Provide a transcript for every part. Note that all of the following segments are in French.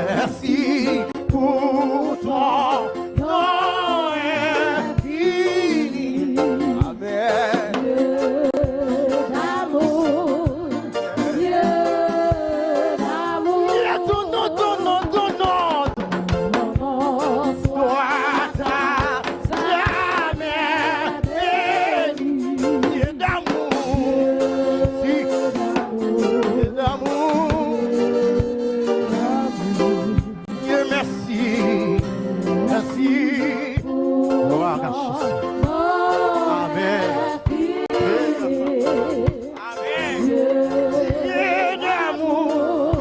merci pour ton nom infini. Amen. Dieu d'amour, Dieu d'amour. Il a ton nom, ton nom, ton nom. Toi, ta jamais béni. Dieu d'amour, Dieu d'amour. Dieu merci, merci. Gloire à Jésus. Amen. Amen. Dieu d'amour.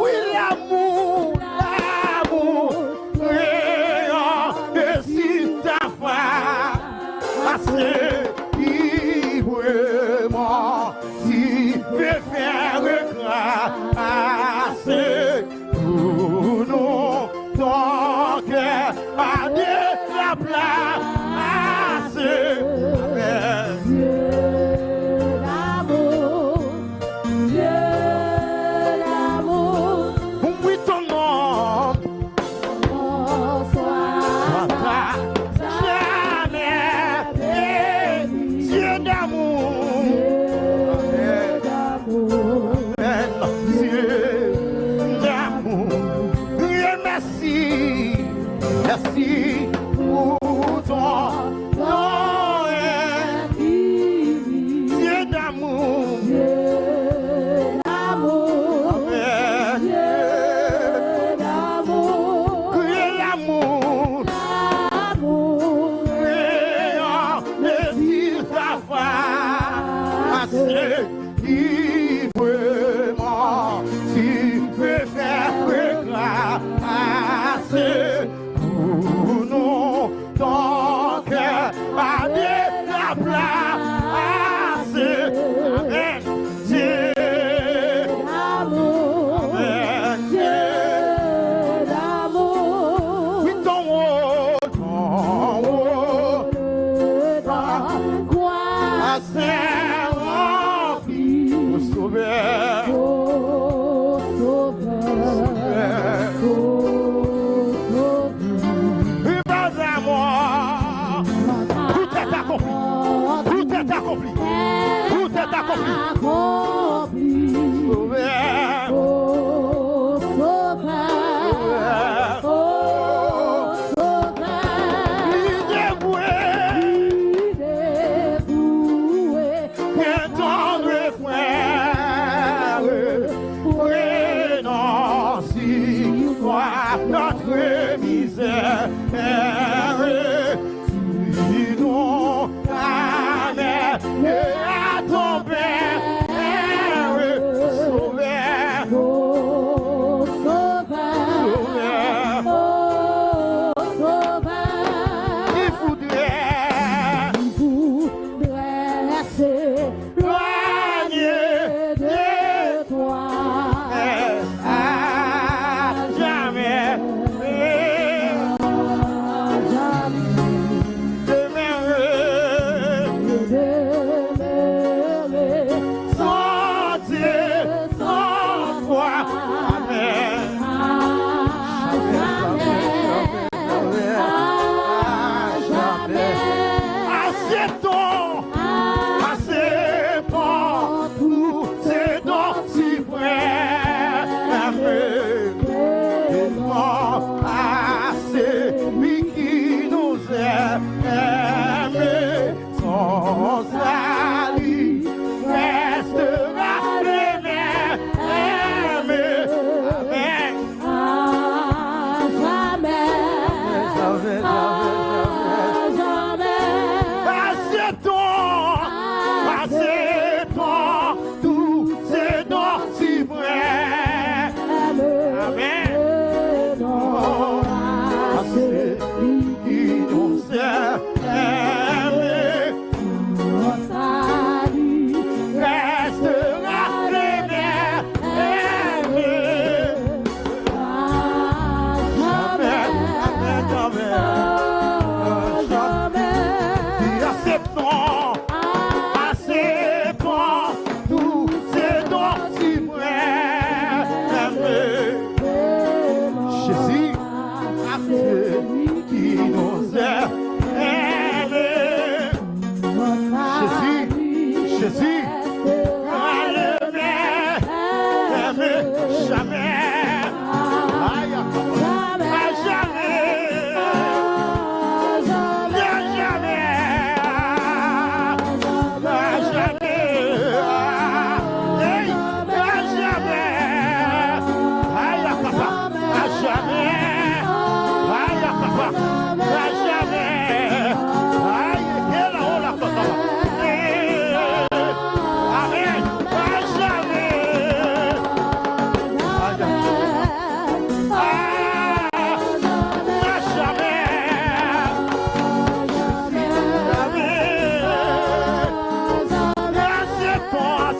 Oui, l'amour, l'amour. Créant de si ta foi. Parce qu'il vraiment si peut faire grâce pour nous. Ton cœur a de la place. Amen. Dieu d'amour, Dieu d'amour. Oui, ton nom. Bonsoir, Jamais béni. Dieu d'amour. Dieu d'amour. Amen. Dieu d'amour. Dieu merci. Merci pour ton nom infini. Dieu d'amour. Dieu d'amour, Amen. Dieu d'amour. Criez l'amour. L'amour, Créant de si ta face. Qui vraiment si peut faire grâce pour nous. Ton cœur a de la place. Amen. Dieu d'amour, Amen. Dieu d'amour. Oui, ton haut, Le temps, quoi, assez rempli, au sauveur. au sauveur, au sauveur. Et pas à moi, tout est accompli, tout est accompli, tout est accompli. Accompli, Sauveur, au sauveur, au sauveur. il est voué, Il est voué, qu'un tendre frère.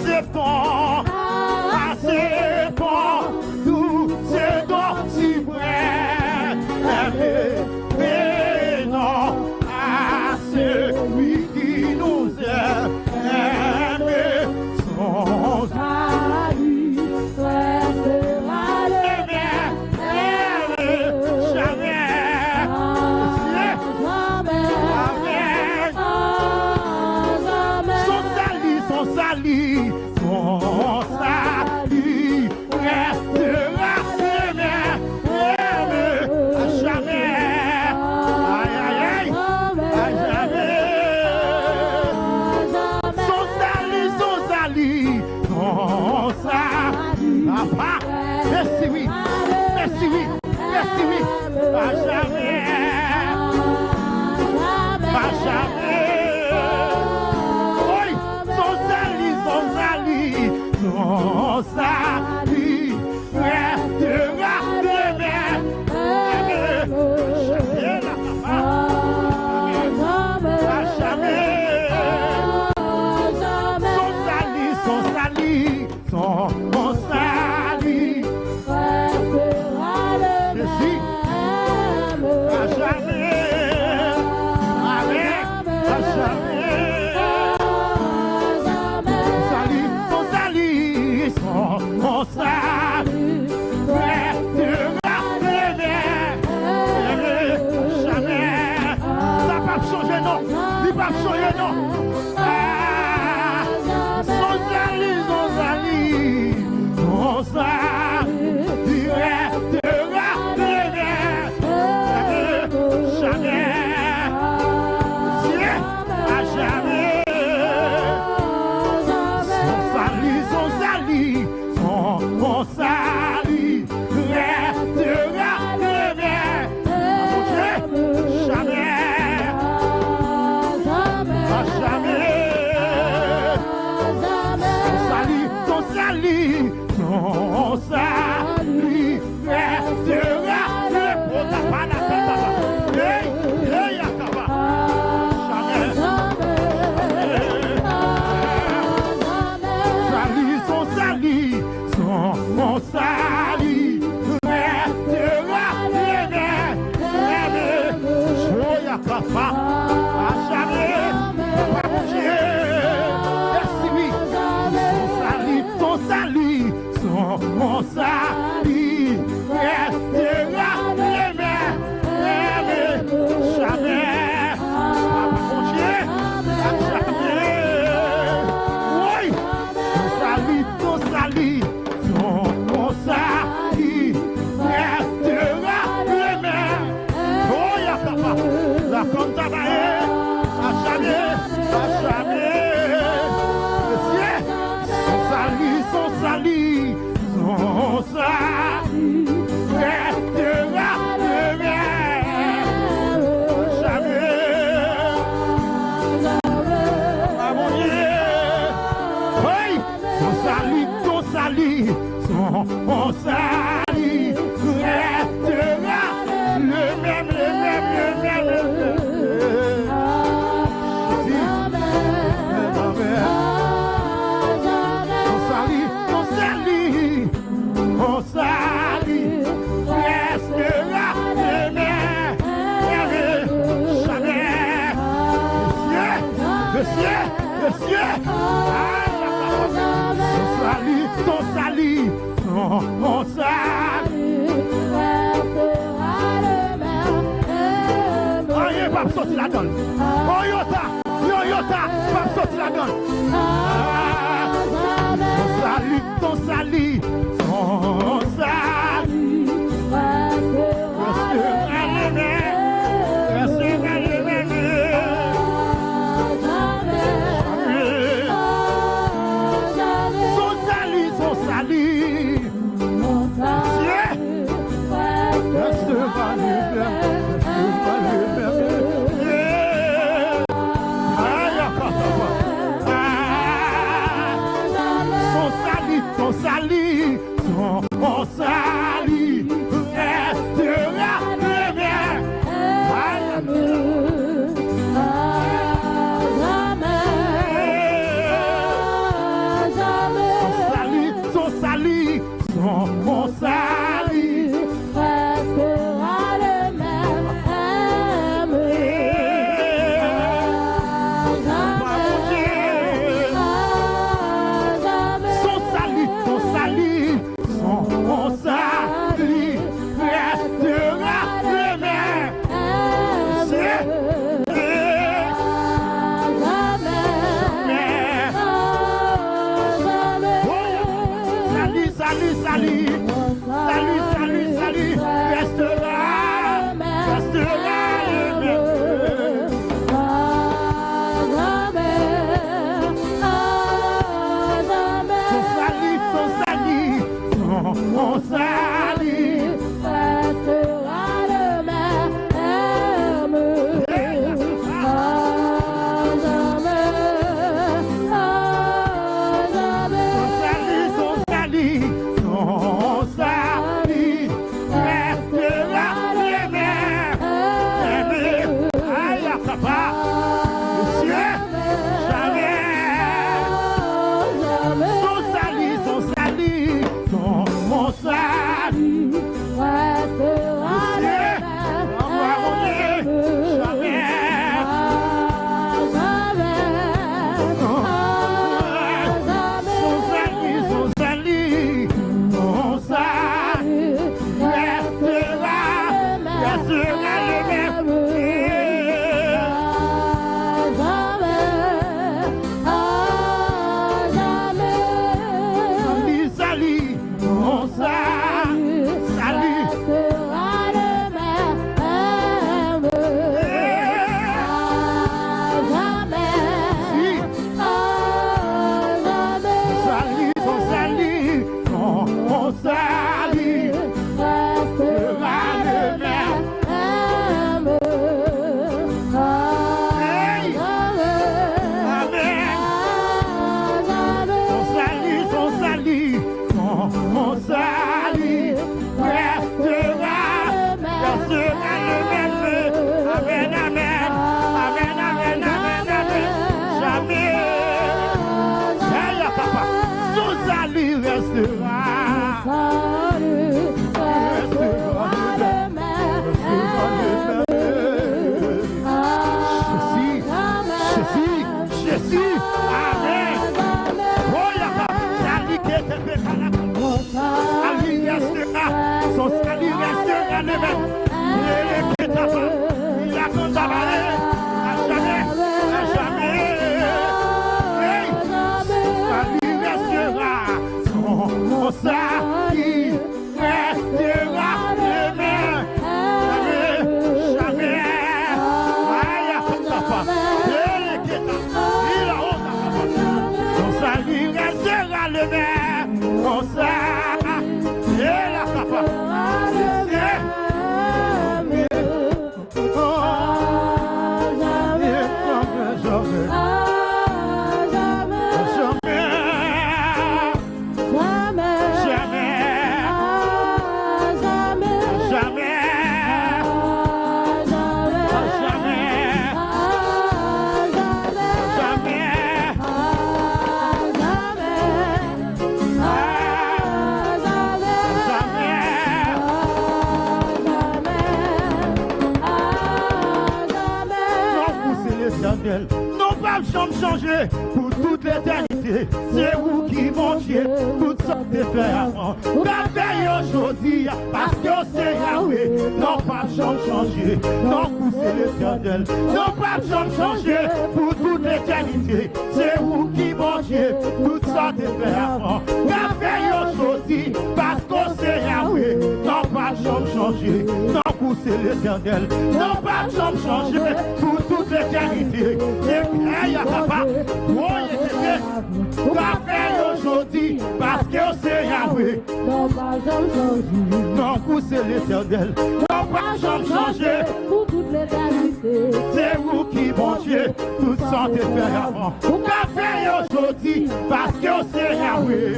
c'est bon, c'est bon, tout c'est donc si vrai. Mais non, à celui qui nous aime, son salut restera le même, jamais. Son salut restera le même, à jamais. Aïe, aïe, aïe, à jamais. Son salut, papa, merci oui, merci oui, merci oui, à jamais, à jamais. Son salut restera le même. À jamais. Son salut restera le même. À jamais. Amen. À jamais. Son salut restera le même. Jamais. Ça va pas changer, non. Il va pas changer, non. Son salut restera le même. Jamais. À jamais. Son salut restera le même. Jamais. À jamais. Son salut restera le mon salut restera le même. Soyez papa, à jamais, papa mon Dieu. Merci oui. Son salut restera le même. Jamais, papa mon Dieu, à jamais. Oui, ton salut. Mon salut restera le même. Oh, ya papa, la compte à jamais, à jamais. Son salut restera le même. Jamais. Ah mon Dieu. Oui, ton salut. Mon salut restera le même. Mon salut restera le même. Jamais. Monsieur. Ton salut. Mon salut restera le même. Oh, il va sortir la donne. Oh, Yota, va sortir la donne. Ton salut restera le même. Restera le même. Son salut restera le même. le même, on sera, et la capa. Non pas changer pour toute l'éternité. C'est vous qui mangez toutes sortes de ferments. Gardez aujourd'hui parce que c'est Yahweh. Non pas changer, non pousser l'éternel. Non pas changer pour toute l'éternité. C'est vous qui mangez toutes sortes de ferments. Gardez aujourd'hui parce que c'est Yahweh. Non pas changer, non pousser l'éternel. Non pas changer pour toute l'éternité. C'est bien, papa. Aujourd'hui, parce que c'est Yahweh. Non, pousser l'éternel. Non, pas changer pour toute l'éternité. C'est vous qui mangez toutes sortes de ferments. Vous faire aujourd'hui, parce que c'est Yahweh.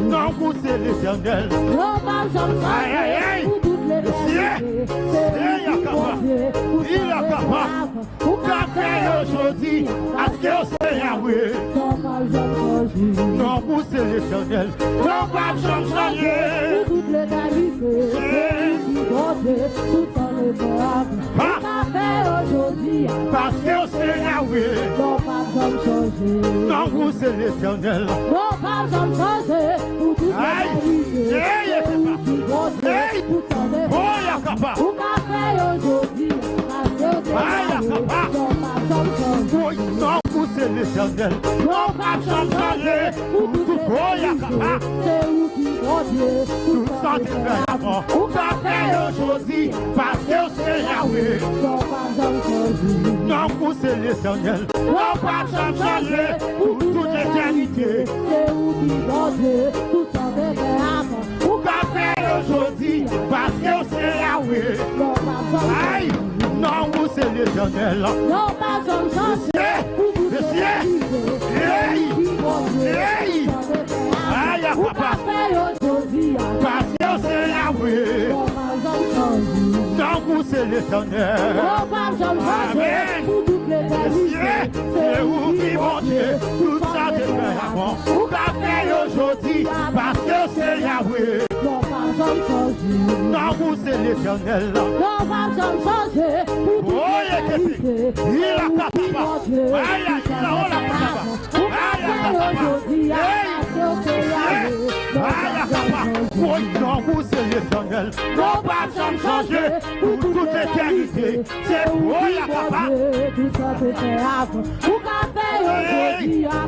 Non, pousser l'éternel. Non, pas changer pour toute l'éternité. Il a capable. Vous faire aujourd'hui, parce que c'est Yahweh. Non, pousser l'éternel. Non, pas changer pour toute l'éternité. Aujourd'hui, parce que c'est Yahweh. Non, pas changer. Non, vous c'est l'éternel. Non, pas changer pour toute l'éternité. Oh, y'a capable. Vous aujourd'hui, parce que c'est non, vous c'est l'éternel. Non, pas changer pour tout. Oh, y'a capable. C'est vous qui Dieu, tout ça te fait avant. Vous faire aujourd'hui, parce que c'est Yahweh. Non, vous c'est l'éternel. Non, pas changer pour toute l'éternité. C'est vous qui Dieu, tout ça te fait avant. Vous faire aujourd'hui, parce que c'est Yahweh. Aïe, non, vous c'est l'éternel. Non, pas changer. Aïe, papa. Parce que c'est Yahweh. Non, vous c'est l'éternel. Amen. C'est vous qui mangez tout ça de fait avant. Vous faire aujourd'hui, parce que c'est Yahweh. Non, vous c'est l'éternel. Oh, il a kataba. Aïe, il a la kataba. Aïe, non, vous c'est l'éternel. Non, pas changer pour toute l'éternité. C'est vous, la papa.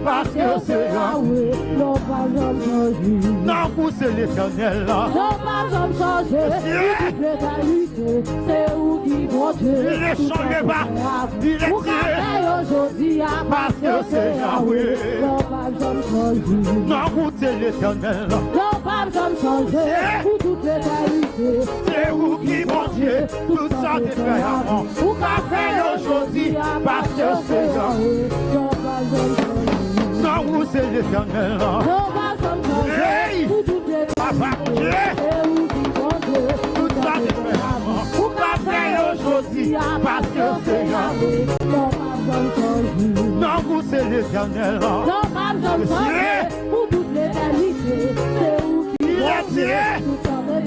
Parce que c'est Yahweh. Non, vous c'est l'éternel. Non, pas changer. C'est où qui vont Dieu. Il ne change pas. Il est aujourd'hui parce que c'est Yahweh. Non, vous c'est l'éternel. Non, pas changer pour toute l'éternité. C'est vous qui mangez tout ça de fait avant. Vous faire aujourd'hui parce que c'est Yahweh. Non, vous c'est l'éternel. Non, pas changer pour toute l'éternité. Papa, tout ça de fait avant. Vous faire aujourd'hui parce que c'est Yahweh. Non, vous c'est l'éternel. Non, pas changer pour toute l'éternité. C'est où qui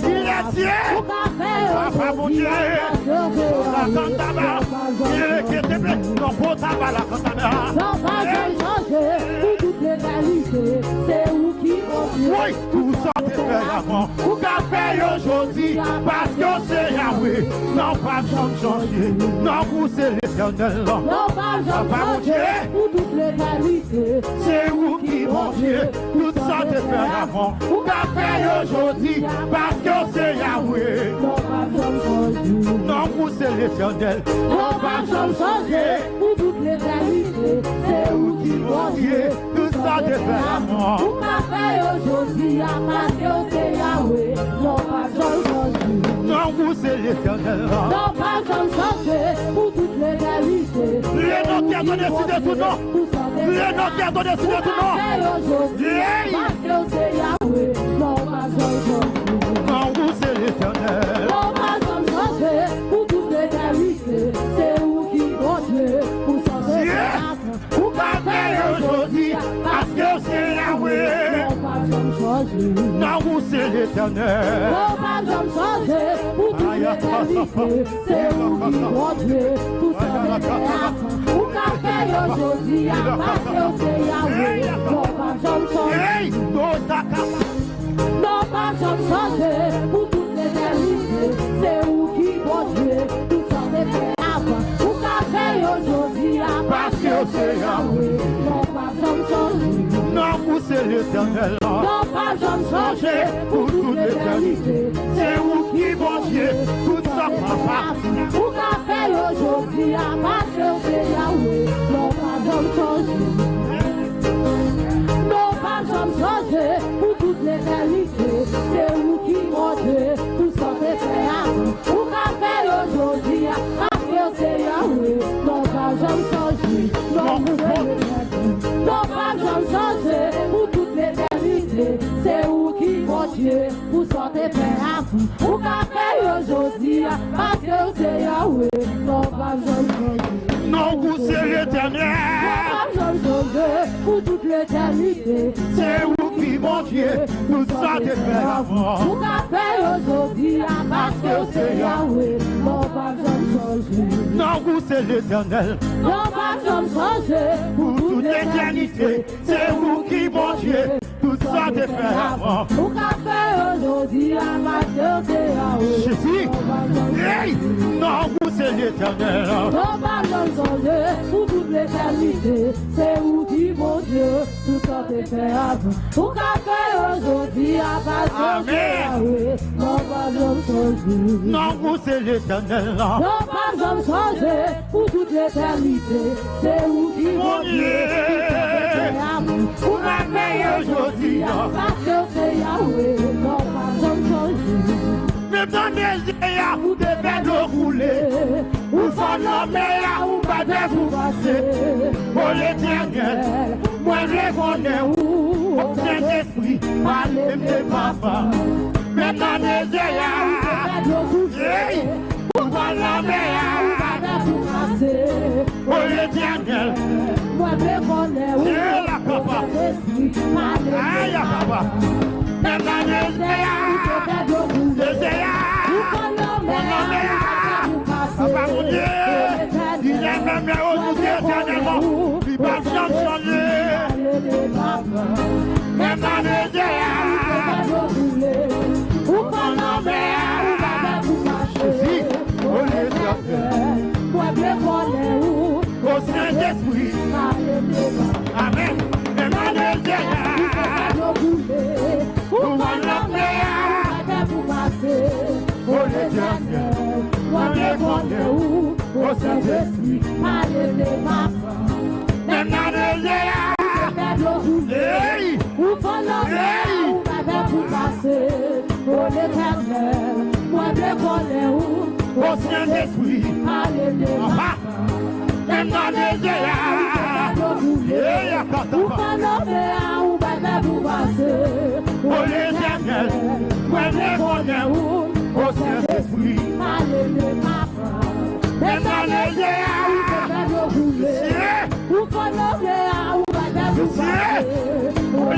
il est Dieu. Papa, mon Dieu. La cantaba. Il est qui te plaît. Non, pour tabac, la cantaba. Non, pas changer pour toute l'éternité. C'est où qui oui, tout ça te fait avant. Vous faire aujourd'hui parce que c'est Yahweh. Non, pas changer. Non, vous c'est l'éternel. Non, pas changer pour toute l'éternité. C'est vous qui mangez tout ça te fait avant. Vous faire aujourd'hui parce que c'est Yahweh. Non, vous c'est l'éternel. Non, pas changer pour toute l'éternité. C'est vous qui mangez tout ça te fait fait l'amour. Ou qu'a fait aujourd'hui, parce que c'est Yahweh, non pas changer. Non, vous c'est l'éternel. Non pas changer pour toute l'éternité. Les noms qui ont décidé tout nom. Les noms qui ont décidé tout nom. Parce que c'est Yahweh, non pas changer. Non, vous c'est l'éternel. Non pas changer pour toute l'éternité. C'est vous qui comptez pour changer. Vous parlez aujourd'hui parce que c'est Yahweh. Non pas changer. Non, vous c'est l'éternel. Non pas changer pour toute l'éternité. C'est vous qui comptez pour changer. Vous parlez aujourd'hui parce que c'est Yahweh. Non pas changer. Hey, Non pas changer pour toute l'éternité. C'est vous qui comptez pour changer. Vous parlez aujourd'hui parce que c'est Yahweh. Non pas changer. non, vous c'est l'éternel. Non pas changer pour toute l'éternité. C'est vous qui mangez tout ça, papa. Vous parlez aujourd'hui parce que c'est Yahweh. Non pas changer. Non pas changer pour toute l'éternité. C'est vous qui mangez tout ça, vous parlez aujourd'hui parce que c'est Yahweh. Non pas changer. Non pas changer pour toute l'éternité. C'est vous qui mangez pour sortir faire vous. Vous parlez aujourd'hui parce que c'est Yahweh. Non pas changer. Non, vous c'est l'éternel. Pour toute l'éternité, C'est vous qui mangez tout ça, des frères avant. vous parlez aujourd'hui parce que c'est Yahweh. Non pas changer. Non, vous c'est l'éternel. Non pas changer Pour toute l'éternité, c'est vous qui mangez tout ça, des frères avant. vous parlez aujourd'hui parce que c'est Yahweh. Jésus, hey, non, vous c'est l'éternel. Non pas changer pour toute l'éternité. C'est vous qui mon Dieu, tout ça t'est fait avant. Vous parlez aujourd'hui parce que c'est Yahweh. Non pas changer. Non, vous c'est l'éternel. Non pas changer pour toute l'éternité. C'est vous qui mon Dieu. Vous m'avez aujourd'hui. Parce que c'est Yahweh. Non pas changer. Même dans les airs, vous devez le rouler. Vous faites l'homme, vous battez, vous passez. Pour l'éternel, moi je connais où. Au Saint-Esprit, parlez mes papas. Même dans les airs, vous faites l'homme, vous passez. pour l'éternel. Moi je connais où. La papa. Aïe, papa. Même dans les airs, papa mon Dieu, il est même aujourd'hui éternellement, il va changer. Même dans les airs, Jésus, au l'éternel, au Saint-Esprit, amen. Même dans les airs, au l'éternel, au Saint-Esprit, même dans les airs, hey, au Saint-Esprit, même dans les airs, hey, au l'éternel, au Saint-Esprit, même dans les airs, au l'éternel, au Saint-Esprit, même dans les airs,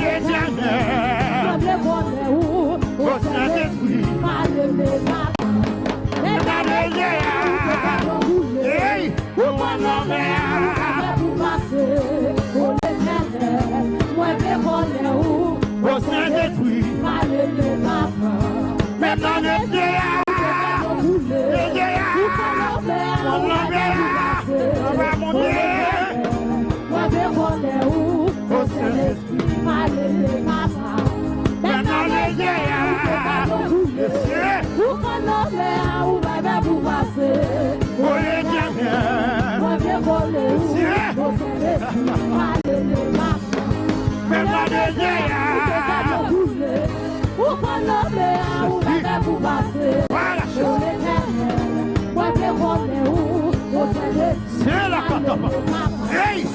hey, au Saint-Esprit, même dans les airs, mon Dieu, au Saint-Esprit, même dans les airs, au l'éternel, même dans C'est la catapa. Hey,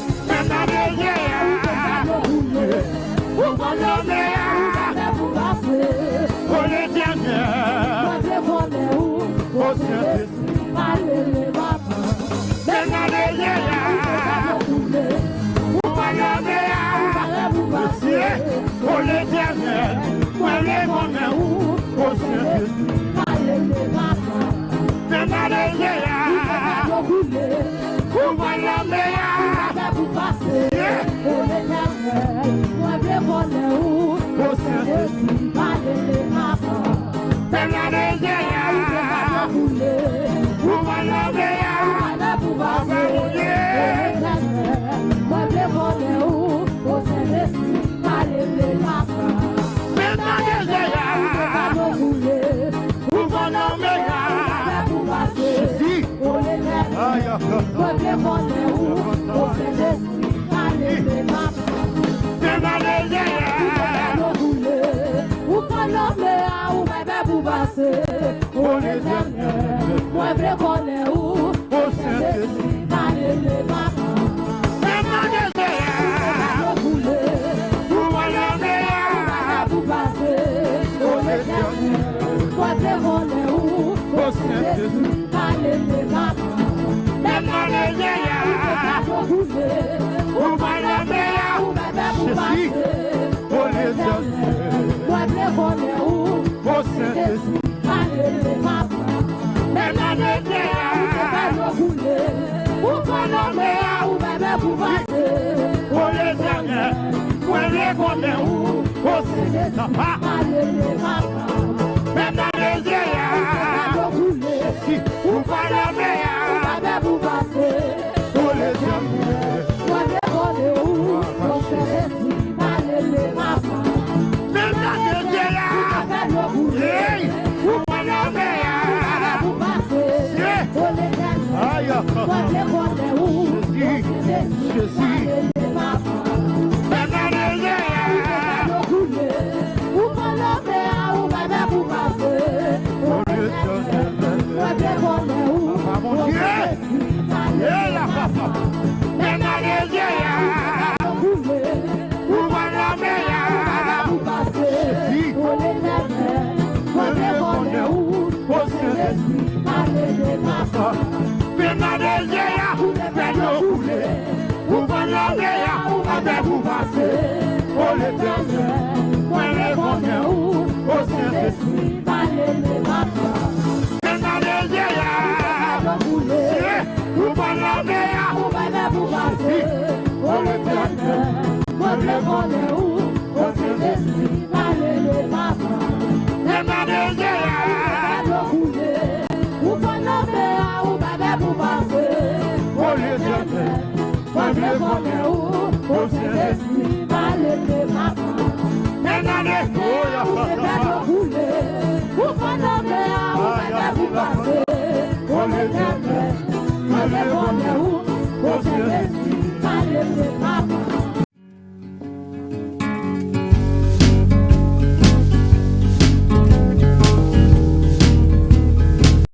What